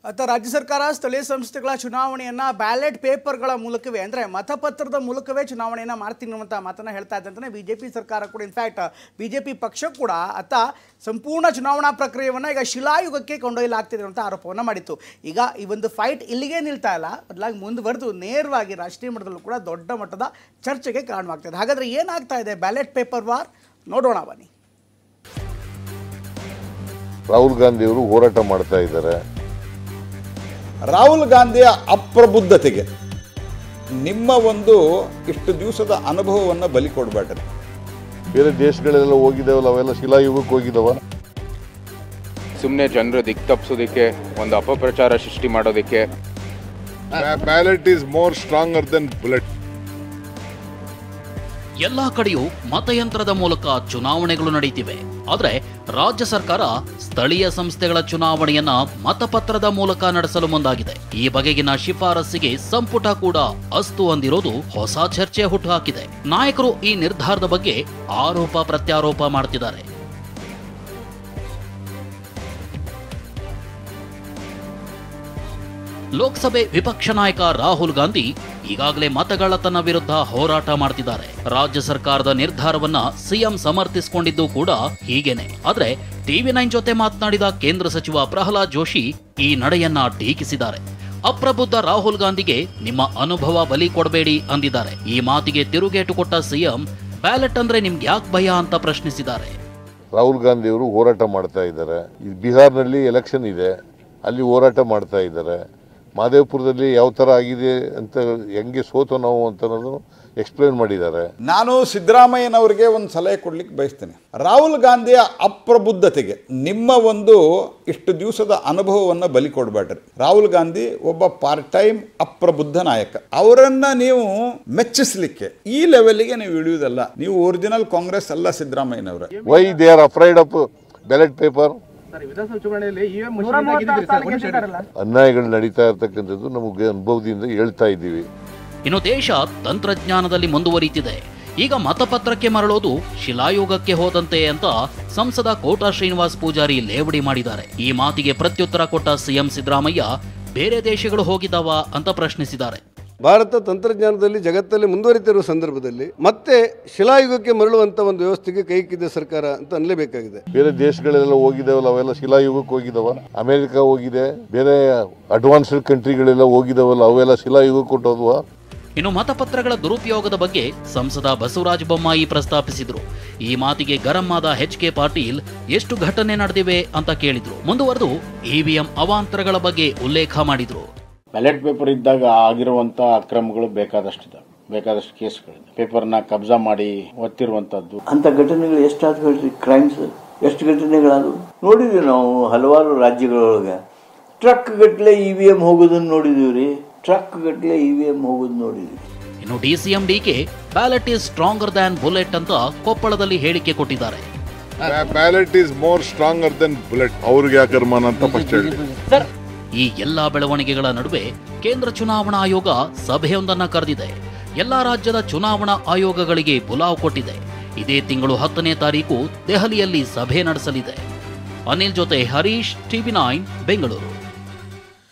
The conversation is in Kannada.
ಅಥವಾ ರಾಜ್ಯ ಸರ್ಕಾರ ಸ್ಥಳೀಯ ಸಂಸ್ಥೆಗಳ ಚುನಾವಣೆಯನ್ನು ಬ್ಯಾಲೆಟ್ ಪೇಪರ್ಗಳ ಮೂಲಕವೇ ಅಂದರೆ ಮತಪತ್ರದ ಮೂಲಕವೇ ಚುನಾವಣೆಯನ್ನು ಮಾಡ್ತೀನಿ ಅನ್ನುವಂಥ ಮಾತನ್ನು ಹೇಳ್ತಾ ಇದ್ದಂತೆ ಬಿಜೆಪಿ ಸರ್ಕಾರ ಕೂಡ ಇನ್ಫ್ಯಾಕ್ಟ್ ಬಿಜೆಪಿ ಪಕ್ಷ ಕೂಡ ಸಂಪೂರ್ಣ ಚುನಾವಣಾ ಪ್ರಕ್ರಿಯೆಯನ್ನು ಈಗ ಶಿಲಾಯುಗಕ್ಕೆ ಕೊಂಡೊಯ್ಯಲಾಗ್ತಿದೆ ಅಂತ ಆರೋಪವನ್ನು ಮಾಡಿತ್ತು. ಈಗ ಈ ಒಂದು ಫೈಟ್ ಇಲ್ಲಿಗೆ ನಿಲ್ತಾ ಇಲ್ಲ, ಬದಲಾಗಿ ಮುಂದುವರೆದು ನೇರವಾಗಿ ರಾಷ್ಟ್ರೀಯ ಮಟ್ಟದಲ್ಲೂ ಕೂಡ ದೊಡ್ಡ ಮಟ್ಟದ ಚರ್ಚೆಗೆ ಕಾರಣವಾಗ್ತದೆ. ಹಾಗಾದರೆ ಏನಾಗ್ತಾ ಇದೆ ಬ್ಯಾಲೆಟ್ ಪೇಪರ್ ವಾರ್ ನೋಡೋಣ ಬನ್ನಿ. ರಾಹುಲ್ ಗಾಂಧಿ ಅವರು ಹೋರಾಟ ಮಾಡ್ತಾ ಇದ್ದಾರೆ. ರಾಹುಲ್ ಗಾಂಧಿಯ ಅಪ್ರಬುದ್ಧತೆಗೆ ನಿಮ್ಮ ಒಂದು ಇಷ್ಟು ದಿವಸದ ಅನುಭವವನ್ನು ಬಲಿ ಕೊಡಬೇಡ್ರಿ. ಬೇರೆ ದೇಶಗಳೆಲ್ಲ ಹೋಗಿದ್ದಾವಲ್ಲ, ಅವೆಲ್ಲ ಶಿಲಾಯುಗಕ್ಕೆ ಹೋಗಿದ್ದಾವ. ಸುಮ್ಮನೆ ಜನರು ದಿಕ್ಕು ತಪ್ಪಿಸೋದಕ್ಕೆ, ಒಂದು ಅಪಪ್ರಚಾರ ಸೃಷ್ಟಿ ಮಾಡೋದಕ್ಕೆ. Ballot is more stronger than bullet. ಎಲ್ಲಾ ಕಡೆಯೂ ಮತಯಂತ್ರದ ಮೂಲಕ ಚುನಾವಣೆಗಳು ನಡೆಯುತ್ತಿವೆ. ಆದರೆ ರಾಜ್ಯ ಸರ್ಕಾರ ಸ್ಥಳೀಯ ಸಂಸ್ಥೆಗಳ ಚುನಾವಣೆಯನ್ನ ಮತಪತ್ರದ ಮೂಲಕ ನಡೆಸಲು ಮುಂದಾಗಿದೆ. ಈ ಬಗೆಗಿನ ಶಿಫಾರಸ್ಸಿಗೆ ಸಂಪುಟ ಕೂಡ ಅಸ್ತು ಅಂದಿರೋದು ಹೊಸ ಚರ್ಚೆ ಹುಟ್ಟುಹಾಕಿದೆ. ನಾಯಕರು ಈ ನಿರ್ಧಾರದ ಬಗ್ಗೆ ಆರೋಪ ಪ್ರತ್ಯಾರೋಪ ಮಾಡ್ತಿದ್ದಾರೆ. ಲೋಕಸಭೆ ವಿಪಕ್ಷ ನಾಯಕ ರಾಹುಲ್ ಗಾಂಧಿ ಈಗಾಗಲೇ ಮತಗಳ್ಳತನ ವಿರುದ್ಧ ಹೋರಾಟ ಮಾಡ್ತಿದ್ದಾರೆ. ರಾಜ್ಯ ಸರ್ಕಾರದ ನಿರ್ಧಾರವನ್ನ ಸಿಎಂ ಸಮರ್ಥಿಸಿಕೊಂಡಿದ್ದು ಕೂಡ ಹೀಗೇನೆ. ಆದ್ರೆ ಟಿವಿ9 ಜೊತೆ ಮಾತನಾಡಿದ ಕೇಂದ್ರ ಸಚಿವ ಪ್ರಹ್ಲಾದ್ ಜೋಶಿ ಈ ನಡೆಯನ್ನ ಟೀಕಿಸಿದ್ದಾರೆ. ಅಪ್ರಬುದ್ಧ ರಾಹುಲ್ ಗಾಂಧಿಗೆ ನಿಮ್ಮ ಅನುಭವ ಬಲಿ ಕೊಡಬೇಡಿ ಅಂದಿದ್ದಾರೆ. ಈ ಮಾತಿಗೆ ತಿರುಗೇಟು ಕೊಟ್ಟ ಸಿಎಂ ಬ್ಯಾಲೆಟ್ ಅಂದ್ರೆ ನಿಮ್ಗೆ ಯಾಕೆ ಭಯ ಅಂತ ಪ್ರಶ್ನಿಸಿದ್ದಾರೆ. ರಾಹುಲ್ ಗಾಂಧಿ ಅವರು ಹೋರಾಟ ಮಾಡ್ತಾ ಇದ್ದಾರೆ. ಬಿಹಾರ್ನಲ್ಲಿ ಎಲೆಕ್ಷನ್ ಇದೆ, ಅಲ್ಲಿ ಹೋರಾಟ ಮಾಡ್ತಾ ಇದ್ದಾರೆ. ಮಾದೇವಪುರದಲ್ಲಿ ಯಾವ ಥರ ಆಗಿದೆ ಅಂತ, ಹೆಂಗೆ ಸೋತು ನಾವು ಅಂತ ಎಕ್ಸ್ಪ್ಲೇನ್ ಮಾಡಿದ್ದಾರೆ. ನಾನು ಸಿದ್ದರಾಮಯ್ಯನವರಿಗೆ ಒಂದು ಸಲಹೆ ಕೊಡ್ಲಿಕ್ಕೆ ಬಯಸ್ತೇನೆ. ರಾಹುಲ್ ಗಾಂಧಿಯ ಅಪ್ರಬುದ್ಧತೆಗೆ ನಿಮ್ಮ ಒಂದು ಇಷ್ಟು ದಿವಸದ ಅನುಭವವನ್ನು ಬಲಿ ಕೊಡಬೇಡ್ರಿ. ರಾಹುಲ್ ಗಾಂಧಿ ಒಬ್ಬ ಪಾರ್ಟ್ ಟೈಮ್ ಅಪ್ರಬುದ್ಧ ನಾಯಕ. ಅವರನ್ನ ನೀವು ಮೆಚ್ಚಿಸ್ಲಿಕ್ಕೆ ಈ ಲೆವೆಲ್ಗೆ ನೀವು ಇಳಿಯುವುದಲ್ಲ. ನೀವು ಒರಿಜಿನಲ್ ಕಾಂಗ್ರೆಸ್ ಅಲ್ಲ ಸಿದ್ದರಾಮಯ್ಯನವರ. Why they are afraid of ballot paper? ಅನ್ಯಾಯಗಳು ನಡೀತಾ ಇರ್ತಕ್ಕಂಥದ್ದು ನಮಗೆ ಅನುಭವದಿಂದ ಹೇಳ್ತಾ ಇದ್ದೀವಿ. ಇನ್ನು ದೇಶ ತಂತ್ರಜ್ಞಾನದಲ್ಲಿ ಮುಂದುವರಿಯುತ್ತಿದೆ. ಈಗ ಮತಪತ್ರಕ್ಕೆ ಮರಳೋದು ಶಿಲಾಯುಗಕ್ಕೆ ಹೋದಂತೆ ಅಂತ ಸಂಸದ ಕೋಟಾ ಶ್ರೀನಿವಾಸ್ ಪೂಜಾರಿ ಲೇವಡಿ ಮಾಡಿದ್ದಾರೆ. ಈ ಮಾತಿಗೆ ಪ್ರತ್ಯುತ್ತರ ಕೊಟ್ಟ ಸಿಎಂ ಸಿದ್ದರಾಮಯ್ಯ ಬೇರೆ ದೇಶಗಳು ಹೋಗಿದ್ದಾವ ಅಂತ ಪ್ರಶ್ನಿಸಿದ್ದಾರೆ. ಭಾರತ ತಂತ್ರಜ್ಞಾನದಲ್ಲಿ ಜಗತ್ತಲ್ಲಿ ಮುಂದುವರಿತಿರುವ ಸಂದರ್ಭದಲ್ಲಿ ಮತ್ತೆ ಶಿಲಾಯುಗಕ್ಕೆ ಮರಳುವಂತ ಒಂದು ವ್ಯವಸ್ಥೆಗೆ ಕೈಕಿದ್ದ ಸರ್ಕಾರ ಅಂತ ಅನ್ನಲೇಬೇಕಾಗಿದೆ. ಬೇರೆ ದೇಶಗಳೆಲ್ಲ ಹೋಗಿದ್ದಾವಲ್ಲ, ಅವೆಲ್ಲ ಶಿಲಾಯುಗಕ್ಕೆ ಹೋಗಿದ್ದಾವ. ಅಮೆರಿಕ ಹೋಗಿದೆ, ಬೇರೆ ಅಡ್ವಾನ್ಸ್ಡ್ ಕಂಟ್ರಿಗಳೆಲ್ಲ ಹೋಗಿದ್ದಾವಲ್ಲ, ಅವೆಲ್ಲ ಶಿಲಾಯುಗಕ್ಕೆ ಕೊಟ್ಟೋದ್ವಾ. ಇನ್ನು ಮತಪತ್ರಗಳ ದುರುಪಯೋಗದ ಬಗ್ಗೆ ಸಂಸದ ಬಸವರಾಜ ಬೊಮ್ಮಾಯಿ ಪ್ರಸ್ತಾಪಿಸಿದ್ರು. ಈ ಮಾತಿಗೆ ಗರಂ ಆದ ಎಚ್.ಕೆ. ಪಾಟೀಲ್ ಎಷ್ಟು ಘಟನೆ ನಡೆದಿವೆ ಅಂತ ಕೇಳಿದ್ರು. ಮುಂದುವರೆದು ಇವಿಎಂ ಅವಾಂತರಗಳ ಬಗ್ಗೆ ಉಲ್ಲೇಖ ಮಾಡಿದ್ರು. ಬ್ಯಾಲೆಟ್ ಪೇಪರ್ ಇದ್ದಾಗ ಆಗಿರುವಂತ ಅಕ್ರಮಗಳು ಬೇಕಾದಷ್ಟಿದೆ, ಬೇಕಾದಷ್ಟು ಕೇಸ್ಗಳಿದೆ. ಪೇಪರ್ನ ಕಬ್ಜಾ ಮಾಡಿ ಒತ್ತಿರುವಂತದ್ದು ಅಂತ ಘಟನೆಗಳು ಎಷ್ಟಾದ್ರು ಹೇಳ್ರಿ. ಕ್ರೈಮ್ಸ್ ಎಷ್ಟು ಘಟನೆಗಳಾದವು ನೋಡಿದ್ವಿ ನಾವು ಹಲವಾರು ರಾಜ್ಯಗಳೊಳಗೆ. ಟ್ರಕ್ ಗಟ್ಟಲೆ ಇವಿಎಂ ಹೋಗೋದನ್ನ ನೋಡಿದೀವ್ರಿ. ಟ್ರಕ್ ಗಟ್ಟಲೆ ಇವಿಎಂ ಹೋಗೋದು ನೋಡಿದ್ವಿ. ಇನ್ನು DCM DK ballot is stronger than bullet ಅಂತ ಕೊಪ್ಪಳದಲ್ಲಿ ಹೇಳಿಕೆ ಕೊಟ್ಟಿದ್ದಾರೆ. Ballot is more stronger than bullet. ಅವ್ರಿಗೆ ಯಾಕೆ ಅನುಮಾನ ಅಂತ ಫಸ್ಟ್ ಹೇಳಿ. ಈ ಎಲ್ಲಾ ಬೆಳವಣಿಗೆಗಳ ನಡುವೆ ಕೇಂದ್ರ ಚುನಾವಣಾ ಆಯೋಗ ಸಭೆಯೊಂದನ್ನ ಕರೆದಿದೆ. ಎಲ್ಲಾ ರಾಜ್ಯದ ಚುನಾವಣಾ ಆಯೋಗಗಳಿಗೆ ಬುಲಾವ್ ಕೊಟ್ಟಿದೆ. ಇದೇ ತಿಂಗಳು 10ನೇ ತಾರೀಕು ದೆಹಲಿಯಲ್ಲಿ ಸಭೆ ನಡೆಸಲಿದೆ. ಅನಿಲ್ ಜೊತೆ ಹರೀಶ್, ಟಿವಿ9 ಬೆಂಗಳೂರು.